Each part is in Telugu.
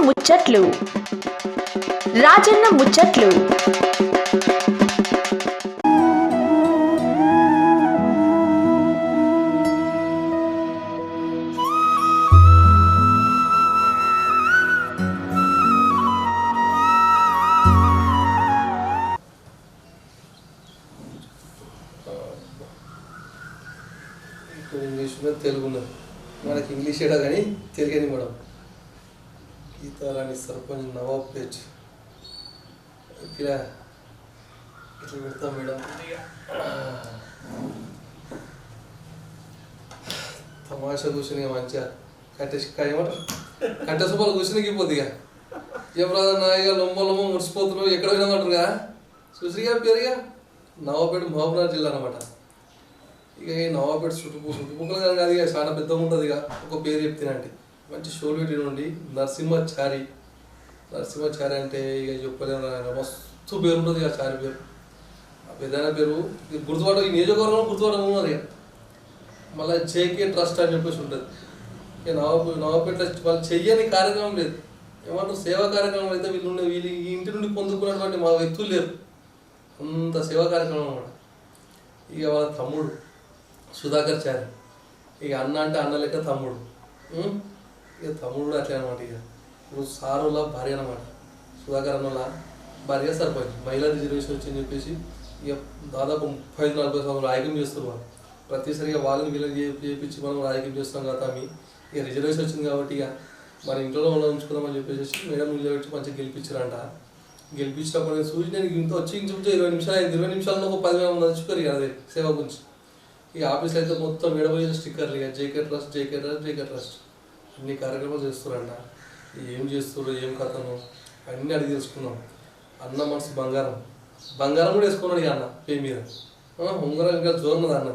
ముచ్చట్లు రాజన్న ముచ్చట్లు. ఇంగ్లీష్ తెలుగు ఉన్నది మనకి ఇంగ్లీష్ ఏడా కానీ తెలుగని మేడం. గీతారాణి సర్పంచ్ నవాబ్పేట్ ఇలా ఇట్లా పెడతాం మేడం. తమాషా కూర్చుని మంచిగా ఏమంటారు కంట సూపాలు కూర్చుని పోద్ది ఇక ఏమన్నా ఇక లొమ్మ లొమ్మ ముడిచిపోతున్నావు ఎక్కడ పోయినామంటారు కదా. చూసిగా పేరుగా నవాబ్పేట మహబూబ్నగర్ జిల్లా అనమాట. ఇక ఈ నవాబ్పేట చుట్టుపక్కల కాదు ఇక చాలా పెద్దగా ఉంటుంది. ఇక ఒక పేరు చెప్తానంటే మంచి షోలు పెట్టి నుండి నరసింహచారి. నరసింహచారి అంటే ఇక చెప్పలేము, మస్తు పేరు ఉంటుంది ఇక చారి పేరు. ఆ పెద్దైన పేరు గుర్తుపడ ఈ నియోజకవర్గంలో గుర్తుపడడం ఉన్నది. ఇక మళ్ళీ జేకే ట్రస్ట్ అని చెప్పేసి ఉంటుంది. ఇక నవాబ్పేట వాళ్ళు చెయ్యని కార్యక్రమం లేదు. ఏమంటారు సేవా కార్యక్రమం అయితే వీళ్ళు ఈ ఇంటి నుండి పొందుకున్నటువంటి మా వ్యక్తులు లేరు. అంత సేవా కార్యక్రమం అన్నమాట. ఇక వాళ్ళ తమ్ముడు సుధాకర్ చారి. ఇక అన్న అంటే అన్న లెక్క తమ్ముడు. ఇక తమ్ముడు అట్లే అనమాట. ఇక ఇప్పుడు సారుల భార్య అనమాట. సుధాకర్ అన్నల భార్య సర్పంచ్. మహిళా రిజర్వేషన్ వచ్చిందని చెప్పేసి ఇక దాదాపు 35-40 సంవత్సరాలు రాజకీయం చేస్తారు వాళ్ళు. ప్రతిసారి ఇక వాళ్ళని వీళ్ళని చేయించి మనం రాజకీయం చేస్తాం కదా. ఇక రిజర్వేషన్ వచ్చింది కాబట్టి ఇక మన ఇంట్లో మనం ఉంచుకుందామని చెప్పేసి మేడం నిలబెట్టి మంచిగా గెలిపించారంట. గెలిపించినప్పుడు నేను చూసి నేను ఇంత వచ్చి ఇంచుకుంటే 20 నిమిషాలు 20 నిమిషాల్లో ఒక 10,000 మంది తెచ్చుకోరు ఇక అదే సేవ గురించి. ఈ ఆఫీస్లో అయితే మొత్తం మేడపోయిన స్టిక్కర్లు ఇక జేకే ట్రస్ట్ అన్ని కార్యక్రమాలు చేస్తారంట. ఏం చేస్తారు ఏం కథను అన్నీ అడిగి తెలుసుకున్నాం. అన్న మనసు బంగారం కూడా వేసుకున్నాడు ఇక అన్న పే మీద. ఉంగరం ఇంకా జోరున్నది అన్న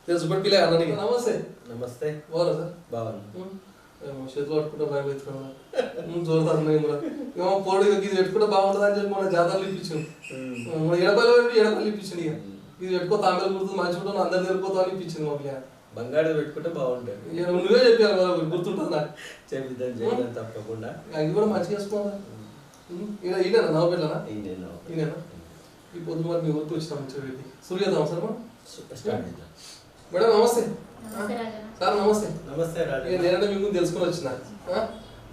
తెలుసుబట్టి పిల్లే అన్న. నీకు నమస్తే బాగా సార్ బాగున్నా. చేతులు పట్టుకుంటే భయపెడుతున్నాను జోరుతారు కూడా. ఇక పోడు ఇది పెట్టుకుంటే బాగుంటుంది అని చెప్పి మన జాతరలు ఇప్పించాను. ఎడపల్లి ఇప్పించింది. ఇక ఇది పెట్టుకో తాంబేలు గుర్తు మంచిగా అందరు తెలిపోతా అని ఇప్పించింది మా పిల్ల. బంగారు పెట్టుకుంటే బాగుంటుంది. నువ్వే చెప్పాను కదా గుర్తుంటుంది నాకు. చేద్దాం తప్పకుండా. అది కూడా మంచిగా వేసుకోవాలి. ఈయన నవ్వుపెట్టానా ఈయన ఈ పొద్దు మరి మీ ఊరికి వచ్చిన మంచిగా పెట్టి సూర్య చేద్దాం సార్ మనం స్టార్ట్ చేద్దాం. మేడం నమస్తే సార్. నమస్తే నేనంటే మీ గురించి తెలుసుకొని వచ్చిన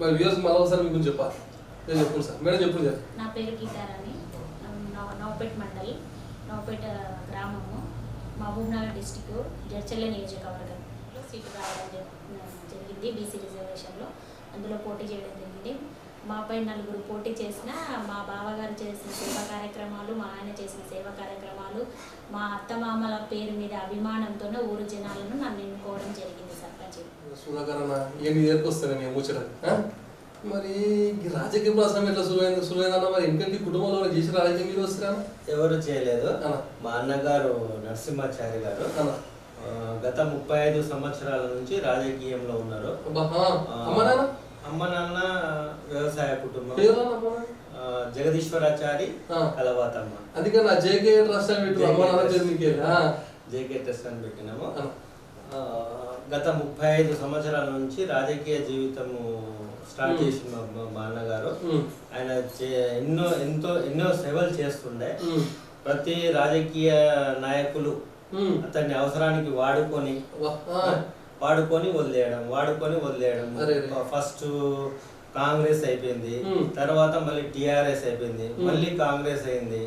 మరి వ్యూవర్స్ మళ్ళీ ఒకసారి మీ గురించి చెప్పాలి. నేను చెప్పండి సార్. మేడం చెప్పండి సార్. నా పేరు గీతారాణి. నవపేట మండలి నవపేట గ్రామము మహబూబ్నగర్ డిస్టిక్ జడ్చర్ల నియోజకవర్గంలో సీటు రావడం జరిగింది. బీసీ రిజర్వేషన్లో అందులో పోటీ చేయడం జరిగింది. మాపై 4 పోటీ చేసిన మా బావగారు చేసిన సేవా కార్యక్రమాలు, మా ఆయన చేసిన సేవా కార్యక్రమాలు, మా అత్తమామల పేరు మీద అభిమానంతోనే ఊరు జనాలను నన్ను ఎన్నుకోవడం జరిగింది సర్పంచ్. సుధాకర్ అన్న ఏమి నేర్కొస్తాను మేము ముచ్చట. మరి రాజకీయ ప్రశ్న ఎట్లా సులువైందన్న? మరి ఇంటి కుటుంబంలో చేసిన రాజకీయం మీరు వస్తారా? ఎవరు చేయలేదు. మా అన్నగారు నరసింహాచారి గారు గత 35 సంవత్సరాల నుంచి రాజకీయంలో ఉన్నారు. అమ్మ నాన్న వ్యవసాయ కుటుంబం. జగదీశ్వరాచారి కలవాతమ్మ. అందుకని జేకే ట్రస్ట్ అని జేకే ట్రస్ట్ అని పెట్టినాము. గత 35 సంవత్సరాల నుంచి రాజకీయ జీవితము స్టార్ట్ చేసిన మా అన్నగారు. ఆయన ఎన్నో సేవలు చేస్తుండే. ప్రతి రాజకీయ నాయకులు అతన్ని అవసరానికి వాడుకొని వదిలేయడం. ఫస్ట్ కాంగ్రెస్ అయిపోయింది, తర్వాత మళ్ళీ టిఆర్ఎస్ అయిపోయింది, మళ్ళీ కాంగ్రెస్ అయింది.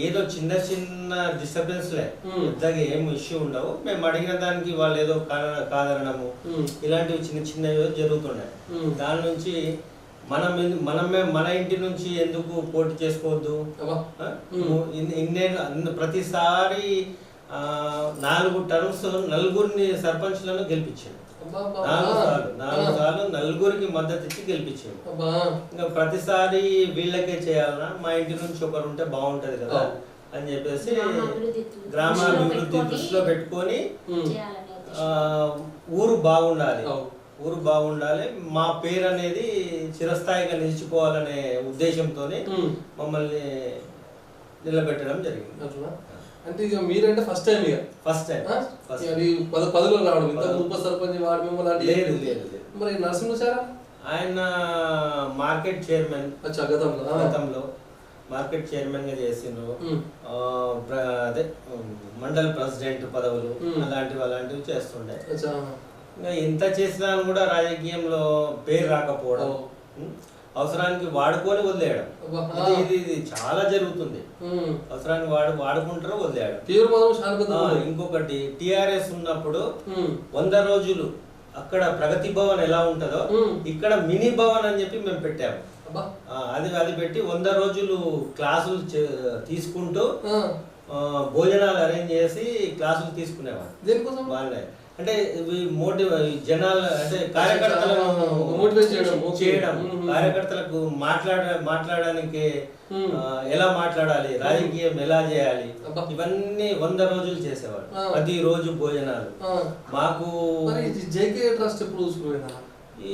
ఏదో చిన్న డిస్టర్బెన్స్లే, పెద్దగా ఏం ఇష్యూ ఉండవు. మేము అడిగిన దానికి వాళ్ళు ఏదో కాదనము ఇలాంటివి చిన్నవి జరుగుతుండే. దాని నుంచి మన ఇంటి నుంచి ఎందుకు పోటీ చేసుకోవద్దు? ప్రతిసారి 4 టర్మ్స్ నలుగురిని సర్పంచ్లను గెలిపించాడు. 4 సార్లు నలుగురికి మద్దతు ఇచ్చి గెలిపించాడు. ఇంకా ప్రతిసారి వీళ్ళకే చేయాలన్నా, మా ఇంటి నుంచి ఒకరు ఉంటే బాగుంటది కదా అని చెప్పేసి గ్రామాభివృద్ధి దృష్టిలో పెట్టుకొని ఊరు బాగుండాలి, మా పేరు అనేది చిరస్థాయిగా నిలిచిపోవాలనే ఉద్దేశంతోనే మమ్మల్ని నిలబెట్టడం జరిగింది. అంటే ఇక మీరంటే ఫస్ట్ టైం పదవిలో రావడం, ఇంత ఉప సర్పంచ్ వార్డు మెంబర్ లాంటి లేదు. మరి నరసింహచారి ఆయన మార్కెట్ చైర్మన్ గతంలో మార్కెట్ చైర్మన్ గా చేసిండ్రు. అదే మండల్ ప్రెసిడెంట్ పదవులు అలాంటివి చేస్తుండే. ఇంకా ఎంత చేసినా కూడా రాజకీయంలో పేరు రాకపోవడం, అవసరానికి వాడుకొని వదిలేయడం, ఇది చాలా జరుగుతుంది. అవసరానికి వాడుకుంటారు వదిలేయడం. ఇంకొకటి TRS ఉన్నప్పుడు 100 రోజులు అక్కడ ప్రగతి భవన్ ఎలా ఉంటుందో ఇక్కడ మినీ భవన్ అని చెప్పి మేము పెట్టాము. అది పెట్టి 100 రోజులు క్లాసులు తీసుకుంటూ భోజనాలు అరేంజ్ చేసి క్లాసులు తీసుకునేవాళ్ళు. వాళ్ళే అంటే జనాలు అంటే కార్యకర్తలను మోటివేట్ చేయడం, కార్యకర్తలకు మాట్లాడడానికి ఎలా మాట్లాడాలి, రాజకీయం ఎలా చేయాలి, ఇవన్నీ 100 రోజులు చేసేవాడు. ప్రతి రోజు భోజనాలు. మాకు జేకే ట్రస్ట్ ఎప్పుడు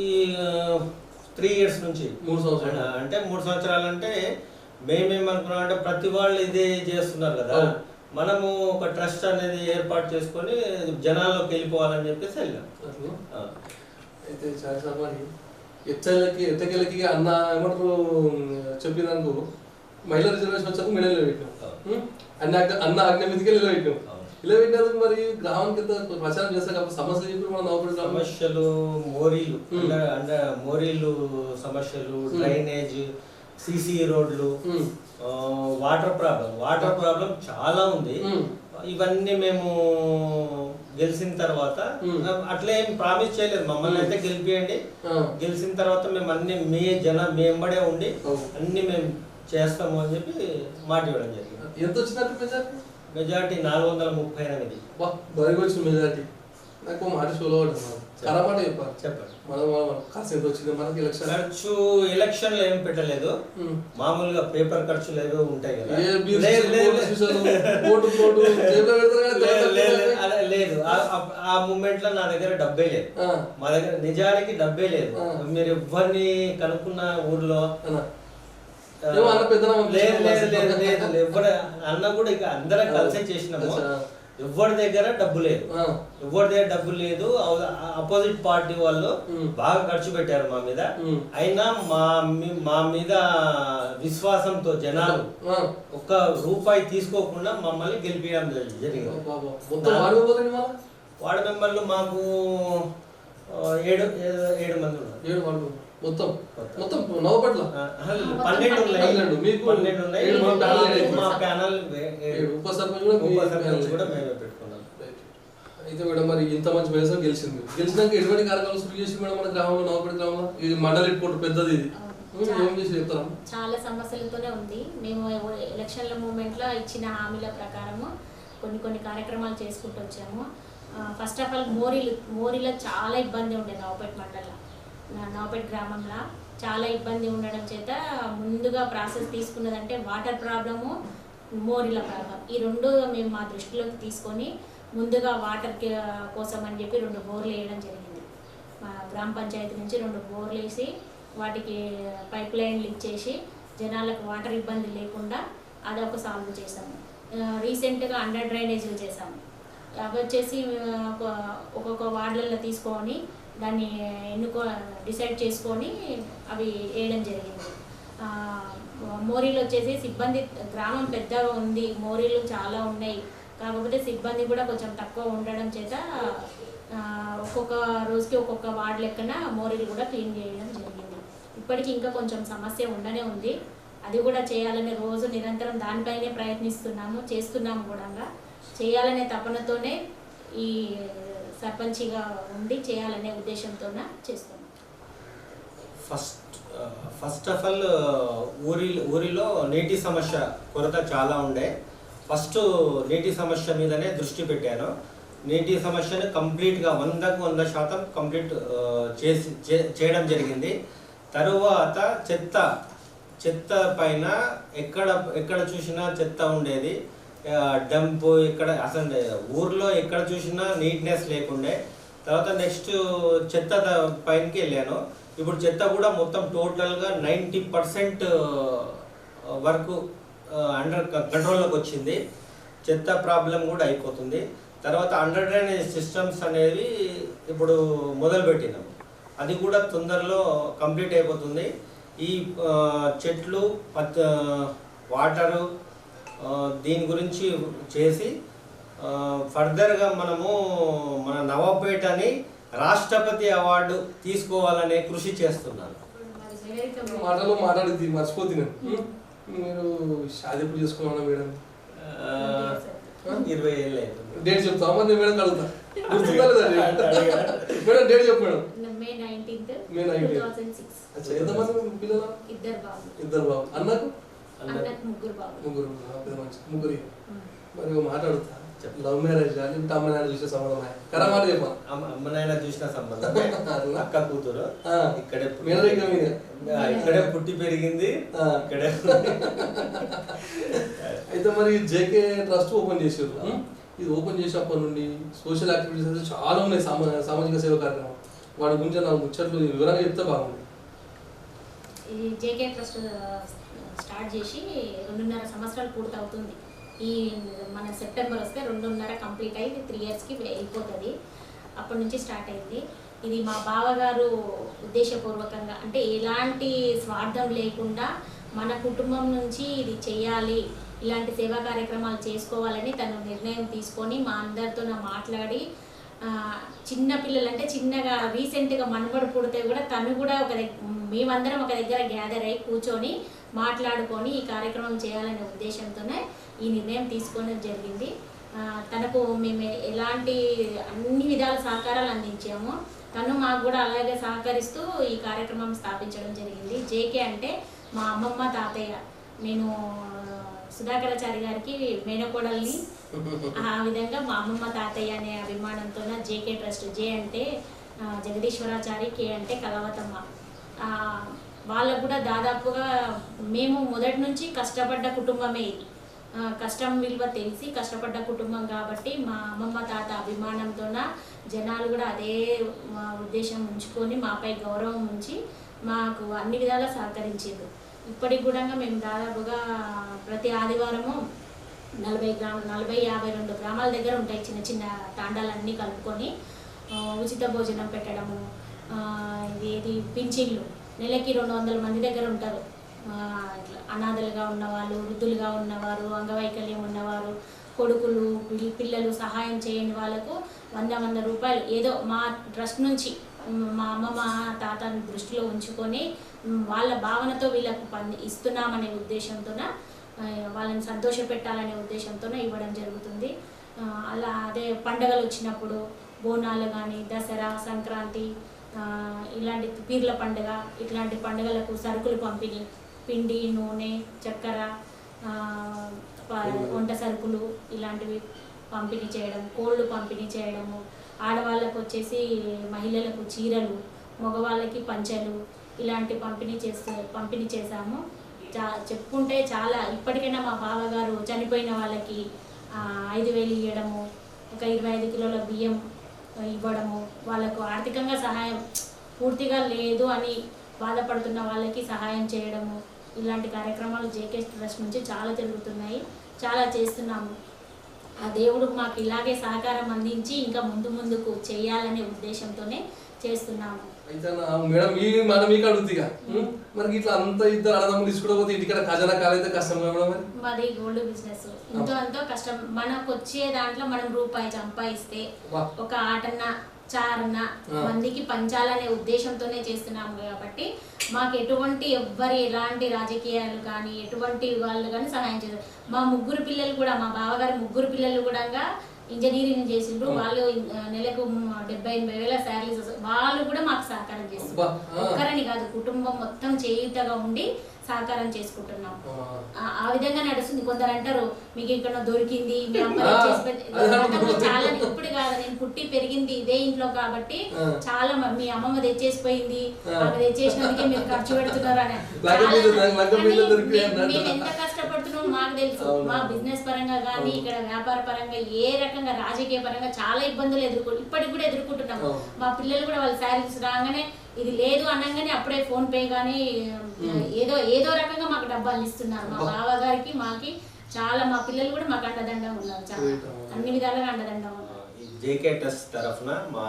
ఈ 3 years నుంచి 3 సంవత్సరాలు అంటే 3 సంవత్సరాలు అంటే మేమేమనుకున్నాం అంటే ప్రతి వాళ్ళు ఇదే చేస్తున్నారు కదా, మనము ఒక ట్రస్ట్ అనేది ఏర్పాటు చేసుకొని జనాల్లోకి వెళ్ళిపోవాలని చెప్పేసి వెళ్ళాం. అయితే చాలా మరి ఎత్తకెళ్ళకి అన్న ఏమంటారు చెప్పినందుకు మహిళా రిజర్వేషన్ వచ్చాక మిడిల్లో పెట్టినాం. అన్న ఆజ్ఞ మీదకి నిలబెట్టాం. ఇలా పెట్టినందుకు మరి గ్రామానికి ప్రచారం చేస్తాం కాబట్టి సమస్యలు చెప్పి మనం సమస్యలు మోరీలు సమస్యలు, డ్రైనేజ్, సిసి రోడ్లు, వాటర్ ప్రాబ్లం చాలా ఉంది. ఇవన్నీ మేము గెలిచిన తర్వాత అట్లా ఏం ప్రామిస్ చేయలేదు, మమ్మల్ని అయితే గెలిపియండి, గెలిచిన తర్వాత మేము అన్ని మీ ఎంబడే ఉండి అన్ని మేము చేస్తాము అని చెప్పి మాట ఇవ్వడం జరిగింది. ఎంత వచ్చినట్టు మెజార్టీ 438. వచ్చిన మెజార్టీ నాకు మాట షోలో మాట చెప్పండి. ఖర్చు ఎలక్షన్ లో ఏం పెట్టలేదు, మామూలుగా పేపర్ ఖర్చులు ఏవో ఉంటాయి కదా. లేదు, ఆ మూమెంట్ లో నా దగ్గర డబ్బే లేదు. మా దగ్గర నిజానికి డబ్బే లేదు. మీరు ఎవరిని కనుక్కున్న ఊర్లో ఎవరు అన్న కూడా ఇక అందరం కలిసే చేసినాము. ఎవరి దగ్గర డబ్బు లేదు. అపోజిట్ పార్టీ వాళ్ళు బాగా ఖర్చు పెట్టారు మా మీద. అయినా మా మీద విశ్వాసంతో జనాలు ఒక్క రూపాయి తీసుకోకుండా మమ్మల్ని గెలిపించడం జరిగింది. వార్డు మెంబర్లు మాకు 7 మంది ఉన్నారు. మొత్తం నవపట్ల 12 ఉన్నాయి. మా ప్యానల్ ఉప సర్పంచ్ కూడా మేమే పెట్టుకున్నాం. అయితే మేడం మరి ఇంత మంచి వ్యవసాయం గెలిచినాక ఎటువంటి కార్యక్రమాలు శురు చేసి మేడం మన గ్రామంలో, నవపేట గ్రామంలో? ఇది మండలి హెడ్ క్వార్టర్ పెద్దది, ఇది ఏం చేసి చెప్తారా? చాలా సమస్యలతోనే ఉంది. మేము ఎలక్షన్ల మూమెంట్ లో ఇచ్చిన హామీల ప్రకారము కొన్ని కార్యక్రమాలు చేసుకుంటూ వచ్చాము. ఫస్ట్ ఆఫ్ ఆల్ మోరీలో చాలా ఇబ్బంది ఉండేది. నవపేట గ్రామంలో చాలా ఇబ్బంది ఉండడం చేత ముందుగా ప్రాసెస్ తీసుకున్నదంటే వాటర్ ప్రాబ్లము, మోరీల ప్రాబ్లం. ఈ 2 మేము మా దృష్టిలోకి తీసుకొని ముందుగా వాటర్ కోసం అని చెప్పి 2 బోర్లు వేయడం జరిగింది. మా గ్రామ పంచాయతీ నుంచి 2 బోర్లు వేసి వాటికి పైప్ లైన్లు ఇచ్చేసి జనాలకు వాటర్ ఇబ్బంది లేకుండా అదొక సాల్వ్ చేసాము. రీసెంట్గా అండర్ డ్రైనేజీలు చేసాము. అవి వచ్చేసి ఒక్కొక్క వార్డులలో తీసుకొని దాన్ని డిసైడ్ చేసుకొని అవి వేయడం జరిగింది. మోరీలు వచ్చేసి సిబ్బంది, గ్రామం పెద్దగా ఉంది, మోరీలు చాలా ఉన్నాయి, కాకపోతే సిబ్బంది కూడా కొంచెం తక్కువ ఉండడం చేత ఒక్కొక్క రోజుకి ఒక్కొక్క వార్డు లెక్కన మోరీలు కూడా క్లీన్ చేయడం జరిగింది. ఇప్పటికీ ఇంకా కొంచెం సమస్య ఉండనే ఉంది. అది కూడా చేయాలనే రోజు నిరంతరం దానిపైనే చేస్తున్నాము కూడా. చేయాలనే తపనతోనే ఈ సర్పంచిగా ఉండి చేయాలనే ఉద్దేశంతోనే చేస్తున్నాం. ఫస్ట్ ఆఫ్ ఆల్ ఊరిలో నీటి సమస్య కొరత చాలా ఉండే. ఫస్ట్ నీటి సమస్య మీదనే దృష్టి పెట్టాను. నీటి సమస్యను కంప్లీట్గా 100% కంప్లీట్ చేయడం జరిగింది. తరువాత చెత్త పైన ఎక్కడ చూసినా చెత్త ఉండేది. డంప్ ఇక్కడ అసలు ఊర్లో ఎక్కడ చూసినా నీట్నెస్ లేకుండే. తర్వాత నెక్స్ట్ చెత్త పైనకి వెళ్ళాను. ఇప్పుడు చెత్త కూడా మొత్తం టోటల్గా 90% వరకు అండర్ కంట్రోల్లోకి వచ్చింది. చెత్త ప్రాబ్లం కూడా అయిపోతుంది. తర్వాత అండర్ డ్రైనేజ్ సిస్టమ్స్ అనేవి ఇప్పుడు మొదలుపెట్టినాము. అది కూడా తొందరలో కంప్లీట్ అయిపోతుంది. ఈ చెట్లు వాటరు దీని గురించి చేసి ఫర్దర్గా మనము మన నవాబ్పేటని రాష్ట్రపతి అవార్డు తీసుకోవాలనే కృషి చేస్తున్నాను. మాటలు మాట్లాడింది మర్చిపోతుంది నేను. మీరు షాది ఎప్పుడు చేసుకున్నాను మేడం? 20 ఏళ్ళు అవుతుంది. డేట్ చెప్తావా? మరి నేను మేడం కలుగుతా. మేడం డేట్ చెప్పు మేడం. మే 19th, మే 19th. 2006. ఎంతమంది పిల్లలు? ఇద్దరు బాబు. అన్నకు ముగ్గురు బాబు. ముగ్గురు. ముగ్గురు. మరి మాట్లాడుతా. లవ్ మ్యారేజ్ లేకపోతే అమ్మ నాన్న చూసే సంబంధం కదా? మాట చెప్పా. అమ్మ నాయన చూసిన సంబంధం. అక్క కూతురు ఇక్కడే పుట్టి పెరిగింది ఇక్కడే. అయితే మరి జేకే ట్రస్ట్ ఓపెన్ చేసారు. ఇది ఓపెన్ చేసినప్పటి నుండి సోషల్ యాక్టివిటీస్ అయితే చాలా ఉన్నాయి. సామాజిక సేవ కార్యక్రమం వాటి గురించి నాకు ముచ్చట్లు వివరంగా చెప్తే బాగుంది. ఈ జేకే ట్రస్ట్ స్టార్ట్ చేసి 2.5 సంవత్సరాలు పూర్తి అవుతుంది. ఈ మన సెప్టెంబర్ వస్తే 2.5 కంప్లీట్ అయ్యి 3 ఇయర్స్కి వెళ్ళిపోతుంది. అప్పటి నుంచి స్టార్ట్ అయింది. ఇది మా బావగారు ఉద్దేశపూర్వకంగా, అంటే ఎలాంటి స్వార్థం లేకుండా మన కుటుంబం నుంచి ఇది చేయాలి, ఇలాంటి సేవా కార్యక్రమాలు చేసుకోవాలని తను నిర్ణయం తీసుకొని మా అందరితో మాట్లాడి, చిన్న పిల్లలు అంటే చిన్నగా రీసెంట్గా మనబడి పుడితే కూడా తను కూడా మేమందరం ఒక దగ్గర గ్యాదర్ అయ్యి కూర్చొని మాట్లాడుకొని ఈ కార్యక్రమం చేయాలనే ఉద్దేశంతోనే ఈ నిర్ణయం తీసుకోవడం జరిగింది. తనకు మేము ఎలాంటి అన్ని విధాల సహకారాలు అందించాము. తను మాకు కూడా అలాగే సహకరిస్తూ ఈ కార్యక్రమం స్థాపించడం జరిగింది. జేకే అంటే మా అమ్మమ్మ తాతయ్య. నేను సుధాకరాచారి గారికి మేనకోడల్ని. ఆ విధంగా మా అమ్మమ్మ తాతయ్య అనే అభిమానంతో జేకే ట్రస్ట్. జే అంటే జగదీశ్వరాచారి, కే అంటే కలవతమ్మ. వాళ్ళకు కూడా దాదాపుగా మేము మొదటి నుంచి కష్టపడ్డ కుటుంబమే ఇది. కష్టం విలువ తెలిసి కష్టపడ్డ కుటుంబం కాబట్టి మా అమ్మమ్మ తాత అభిమానంతోన జనాలు కూడా అదే ఉద్దేశం ఉంచుకొని మాపై గౌరవం ఉంచి మాకు అన్ని విధాలా సహకరించారు. ఇప్పటికి కూడా మేము దాదాపుగా ప్రతి ఆదివారము 40-52 గ్రామాల దగ్గర ఉంటాయి చిన్న చిన్న తాండాలన్నీ కలుపుకొని ఉచిత భోజనం పెట్టడము. ఇది పింఛన్లు నెలకి 200 మంది దగ్గర ఉంటారు. ఇట్లా అనాథలుగా ఉన్నవాళ్ళు, వృద్ధులుగా ఉన్నవారు, అంగవైకల్యం ఉన్నవారు, కొడుకులు, పిల్లలు సహాయం చేయని వాళ్ళకు 100 రూపాయలు ఏదో మా ట్రస్ట్ నుంచి మా అమ్మమ్మ తాతని దృష్టిలో ఉంచుకొని వాళ్ళ భావనతో వీళ్ళకు ఇస్తున్నామనే ఉద్దేశంతో, వాళ్ళని సంతోషపెట్టాలనే ఉద్దేశంతో ఇవ్వడం జరుగుతుంది. అలా అదే పండుగలు వచ్చినప్పుడు బోనాలు కానీ, దసరా, సంక్రాంతి, ఇలాంటి పీర్ల పండుగ, ఇట్లాంటి పండుగలకు సరుకులు పంపిణీ, పిండి, నూనె, చక్కెర, వంట సరుకులు ఇలాంటివి పంపిణీ చేయడం, కోళ్ళు పంపిణీ చేయడము, ఆడవాళ్ళకు వచ్చేసి మహిళలకు చీరలు, మగవాళ్ళకి పంచెలు ఇలాంటి పంపిణీ చేశాము. చెప్పుకుంటే చాలా. ఇప్పటికైనా మా బావగారు చనిపోయిన వాళ్ళకి 5,000 ఇవ్వడము, ఒక 25 కిలోల బియ్యం ఇవ్వడము, వాళ్ళకు ఆర్థికంగా సహాయం పూర్తిగా లేదు అని బాధపడుతున్న వాళ్ళకి సహాయం చేయడము, ఇలాంటి కార్యక్రమాలు జేకే ట్రస్ట్ నుంచి చాలా జరుగుతున్నాయి, చాలా చేస్తున్నాము. ఆ దేవుడు మాకు ఇలాగే సహకారం అందించి ఇంకా ముందుకు చేయాలనే ఉద్దేశంతోనే చేస్తున్నాము. అయితే మేడం మనం మీకు అడుగుతుందిగా, మరి ఇట్లా అంత ఇద్దరు అన్నదమ్ములు తీసుకోకపోతే ఇంటికాడ ఖజానా కాలైతే కష్టం మేడం. మాది గోల్డ్ బిజినెస్. ఎంతో కష్టం. మనకు వచ్చే దాంట్లో మనం రూపాయి సంపాదిస్తే ఒక ఆటన్న చారన్న మందికి పంచాలనే ఉద్దేశంతోనే చేస్తున్నాము. కాబట్టి మాకు ఎలాంటి రాజకీయాలు కానీ ఎటువంటి వాళ్ళు కానీ సహాయం చేస్తారు. మా ముగ్గురు పిల్లలు కూడా, మా బావగారి ముగ్గురు పిల్లలు కూడా ఇంజనీరింగ్ చేసిండ్రు. వాళ్ళు నెలకు 70,000-80,000 శాలరీస్ వస్తాయి. వాళ్ళు కూడా మాకు సహకారం చేస్తారు. ఒక్కరని కాదు, కుటుంబం మొత్తం చేయుతగా ఉండి సహకారం చేసుకుంటున్నాం. ఆ విధంగా నడుస్తుంది. కొందరు అంటారు మీకు ఇక్కడ దొరికింది, మీ అమ్మ చాలా. ఇప్పుడు కాదు, నేను పుట్టి పెరిగింది ఇదే ఇంట్లో కాబట్టి చాలా మీ అమ్మమ్మ తెచ్చేసిపోయింది, ఆమె తెచ్చేసినందుకే మీరు ఖర్చు పెడుతున్నారు అని. మేము ఎంత కష్టపడుతున్నామో మాకు తెలుసు. మా బిజినెస్ పరంగా కానీ, ఇక్కడ వ్యాపార పరంగా, ఏ రకంగా రాజకీయ పరంగా చాలా ఇబ్బందులు ఇప్పటికి కూడా ఎదుర్కొంటున్నాము. మా పిల్లలు కూడా వాళ్ళ శాలరీస్ రాగానే ఇది లేదు అనగానే అప్పుడే ఫోన్ పే కానీ ఏదో రకంగా మాకు డబ్బాలు ఇస్తున్నారు. మా బావగారికి మాకి చాలా, మా పిల్లలు కూడా మాకు అండదండం ఉన్నారు. చాలా అన్ని విధాలుగా అండదండం ఉన్నారు. జేకే ట్రస్ట్ తరఫున మా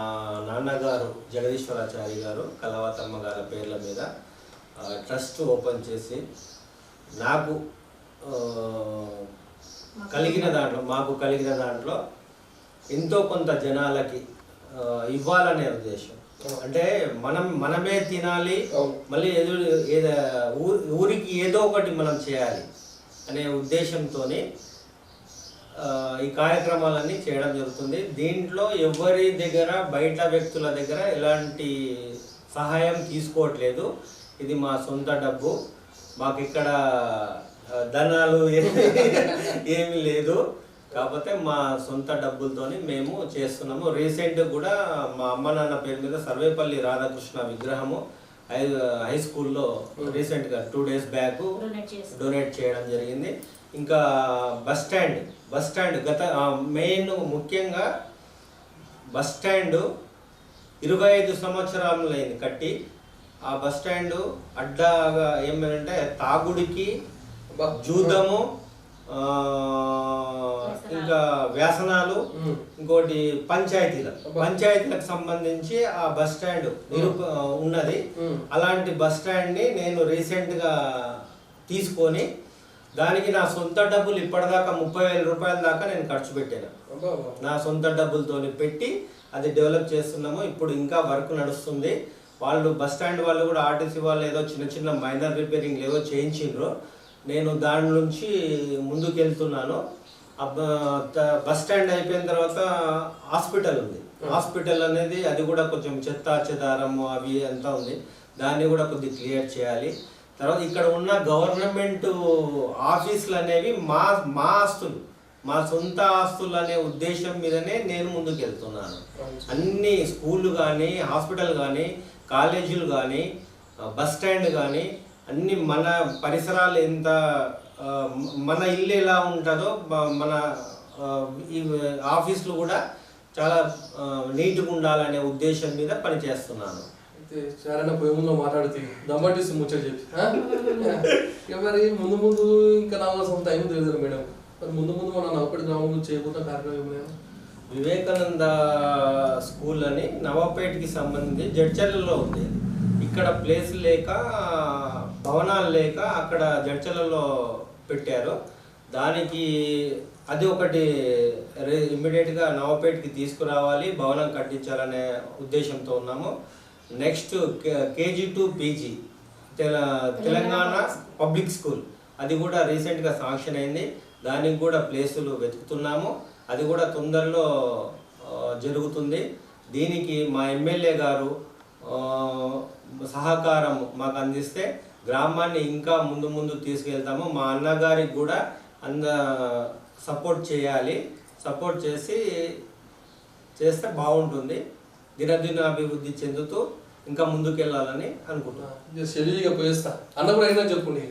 నాన్నగారు జగదీశ్వరాచారి గారు, కలవతమ్మ గారి పేర్ల మీద ట్రస్ట్ ఓపెన్ చేసి నాకు మాకు కలిగిన దాంట్లో ఎంతో కొంత జనాలకి ఇవ్వాలనే ఉద్దేశం. అంటే మనమే తినాలి, మళ్ళీ ఊరికి ఏదో ఒకటి మనం చేయాలి అనే ఉద్దేశంతో ఈ కార్యక్రమాలన్నీ చేయడం జరుగుతుంది. దీంట్లో ఎవరి దగ్గర బయట వ్యక్తుల దగ్గర ఎలాంటి సహాయం తీసుకోవట్లేదు. ఇది మా సొంత డబ్బు, మాకు ఇక్కడ ధనాలు ఏమీ లేదు, కాకపోతే మా సొంత డబ్బులతోని మేము చేస్తున్నాము. రీసెంట్ కూడా మా అమ్మ నాన్న పేరు మీద సర్వేపల్లి రాధాకృష్ణ విగ్రహము హై స్కూల్లో రీసెంట్గా 2 days బ్యాక్ డొనేట్ చేయడం జరిగింది. ఇంకా బస్ స్టాండ్ గత మెయిన్ ముఖ్యంగా బస్ స్టాండ్ 25 సంవత్సరాలైంది కట్టి. ఆ బస్ స్టాండ్ అడ్డాగా ఏమంటే తాగుడికి, జూదము, ఇంకా వ్యసనాలు, ఇంకోటి పంచాయతీలకు సంబంధించి ఆ బస్ స్టాండ్ ఉన్నది. అలాంటి బస్ స్టాండ్ని నేను రీసెంట్గా తీసుకొని దానికి నా సొంత డబ్బులు ఇప్పటిదాకా 30,000 రూపాయల దాకా నేను ఖర్చు పెట్టాను. నా సొంత డబ్బులతో పెట్టి అది డెవలప్ చేస్తున్నాము. ఇప్పుడు ఇంకా వర్క్ నడుస్తుంది. వాళ్ళు బస్ స్టాండ్ వాళ్ళు కూడా ఆర్టీసీ వాళ్ళు ఏదో చిన్న మైనర్ రిపేరింగ్ ఏవో చేయించిండ్రు. నేను దాని నుంచి ముందుకు వెళ్తున్నాను. బస్ స్టాండ్ అయిపోయిన తర్వాత హాస్పిటల్ ఉంది. హాస్పిటల్ అనేది అది కూడా కొంచెం చెదారము అవి అంతా ఉంది. దాన్ని కూడా కొద్దిగా క్లియర్ చేయాలి. తర్వాత ఇక్కడ ఉన్న గవర్నమెంట్ ఆఫీసులు అనేవి మా ఆస్తులు, మా సొంత ఆస్తులు అనే ఉద్దేశం మీదనే నేను ముందుకు వెళ్తున్నాను. అన్ని స్కూళ్ళు కానీ, హాస్పిటల్ కానీ, కాలేజీలు కానీ, బస్ స్టాండ్ కానీ అన్ని మన పరిసరాలు ఎంత మన ఇల్లు ఎలా ఉంటుందో మన ఈ ఆఫీసులు కూడా చాలా నీట్గా ఉండాలనే ఉద్దేశం మీద పనిచేస్తున్నాను. చాలా పోయే ముందు మాట్లాడుతుంది దమ్మటిసి ముచ్చట చెప్పి మరి ముందు ఇంకా రావాల్సిన టైం తెలియదు మేడం. మరి ముందు మన నవపేట గ్రామంలో చేయబోతున్న కార్యక్రమం ఏమైనా? వివేకానంద స్కూల్ అని నవాపేటకి సంబంధించి జడ్చర్లలో ఉంది. ఇక్కడ ప్లేస్ లేక, భవనాలు లేక అక్కడ జడ్చర్లలో పెట్టారు. దానికి అది ఒకటి ఇమ్మీడియట్గా నవాపేటకి తీసుకురావాలి, భవనం కట్టించాలనే ఉద్దేశంతో ఉన్నాము. Next KG to PG Telangana public school అది కూడా రీసెంట్గా శాంక్షన్ అయింది. దానికి కూడా ప్లేసులు వెతుకుతున్నాము. అది కూడా తొందరలో జరుగుతుంది. దీనికి మా ఎమ్మెల్యే గారు సహకారం మాకు అందిస్తే గ్రామాన్ని ఇంకా ముందు తీసుకెళ్తాము. మా అన్నగారికి కూడా సపోర్ట్ చేయాలి. సపోర్ట్ చేస్తే బాగుంటుంది. దినదిన అభివృద్ధి చెందుతూ ఇంకా ముందుకెళ్ళాలని అనుకుంటున్నాను. షెడ్యూల్గా పోయిస్తా అన్న కూడా అయినా చెప్పుండి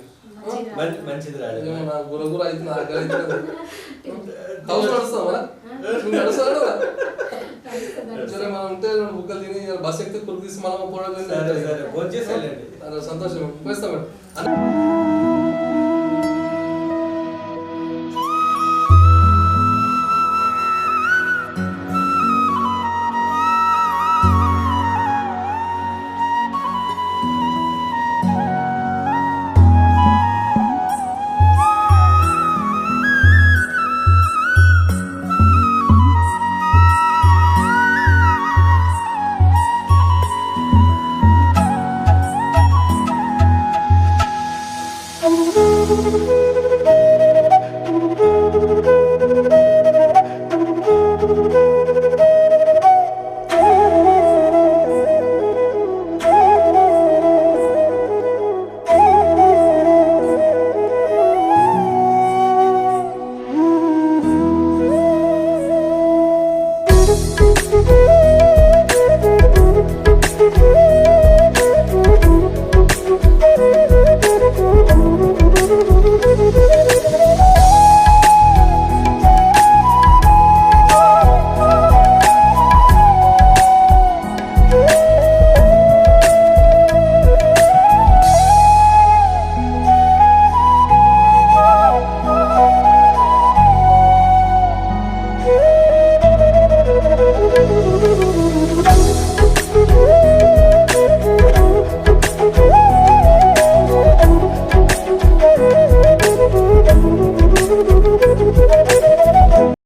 మంచిది రాదు. గురగుర అయితే మనం ఉంటే బుక్కలు తిని బస్ ఎక్కితే కొడుకు తీసి మనం పోవడం సంతోషం పోయిస్తాం మేడం.